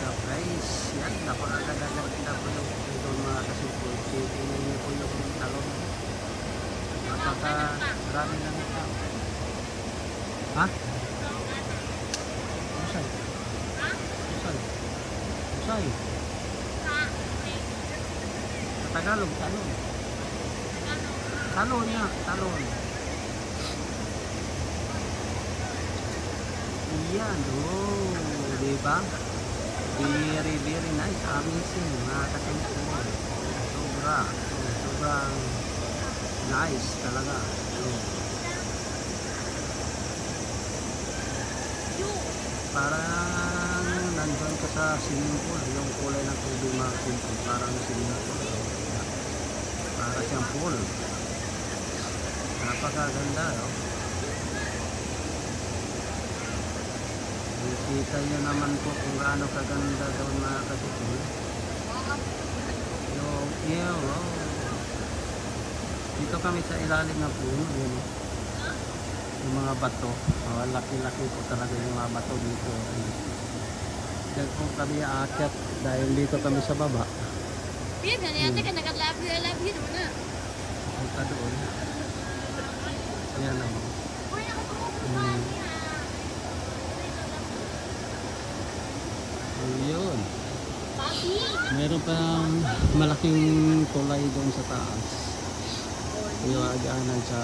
guys, yan, napakaganda po yung ito mga kasipol. Tingnan niyo po yung talong. Napaka-rami lang ito. Ha? Usay? Usay? Usay? Sa Tagalog, talong. Talon nga, talon. Yan, oh, diba? Very nice, amazing mga kasipol. Sobrang nice talaga. Parang nandun ka sa swimming pool, yung kulay ng tubig mga kasipol, parang swimming pool. Para siyang pool. Napakaganda, no? Kita nyo naman po kung gaano kaganda doon mga kasipol. Dito kami sa ilalim ng puno, yun, yung mga bato. Laki-laki po talaga yung mga bato dito. Diyan po kami aakyat dahil dito kami sa baba. Punta doon. Yan naman. Yun. Meron pang malaking tulay doon sa taas. Yung agaanan sa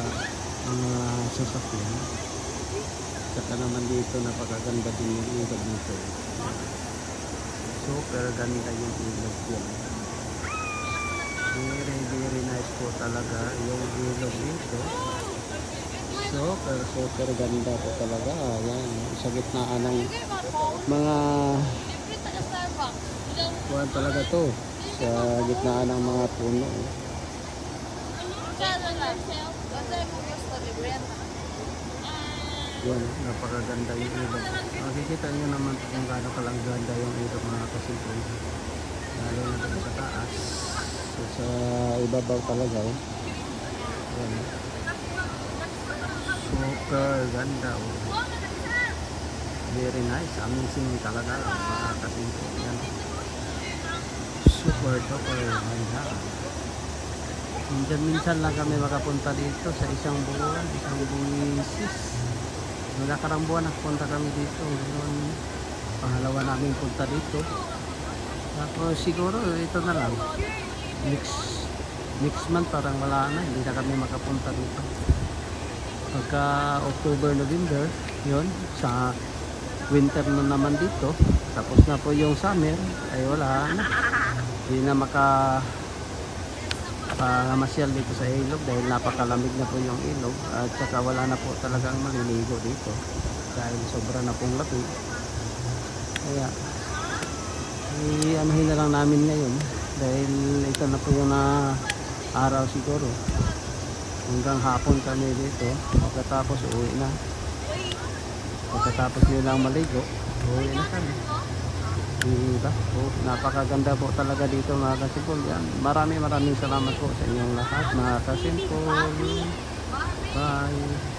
mga sasakyan. Saka naman dito napakaganda din yung ilog dito. Super ganda yung ilog yan. Very nice po talaga yung ilog dito. Super ganda po talaga. Ayan, sa gitnaan ng mga buwan talaga to. Sa gitnaan ng mga puno. Yan, napakaganda yung ilog. Makikita nyo naman kung gaano kalang ganda yung ilog mga kasipol. Lalo na dito sa taas. So, sa ibabaw talaga. Yan. Super ganda. Very nice. Amazing talaga mga kasipol. Yan. Super ganda. Minsan lang kami makapunta dito sa isang buwisis. Nakarang buwan nakapunta kami dito. Ngayon, pangalawa namin punta dito. Tapos siguro ito na lang. Next month parang wala na. Hindi na kami makapunta dito. Pagka October, November, yun. Sa winter na naman dito. Tapos na po yung summer. Ay wala na. Hindi na makamasyal dito sa ilog dahil napakalamig na po yung ilog at saka wala na po talagang maliligo dito dahil sobra na pong lamig. Kaya anuhin na lang namin ngayon dahil ito na po yung araw siguro. Hanggang hapon kami dito, pagkatapos uwi na. Pagkatapos nyo lang maligo, uwi na kami. Diba? Napakaganda po talaga dito mga kasipol. Maraming salamat po sa inyong lahat mga kasipol. Bye.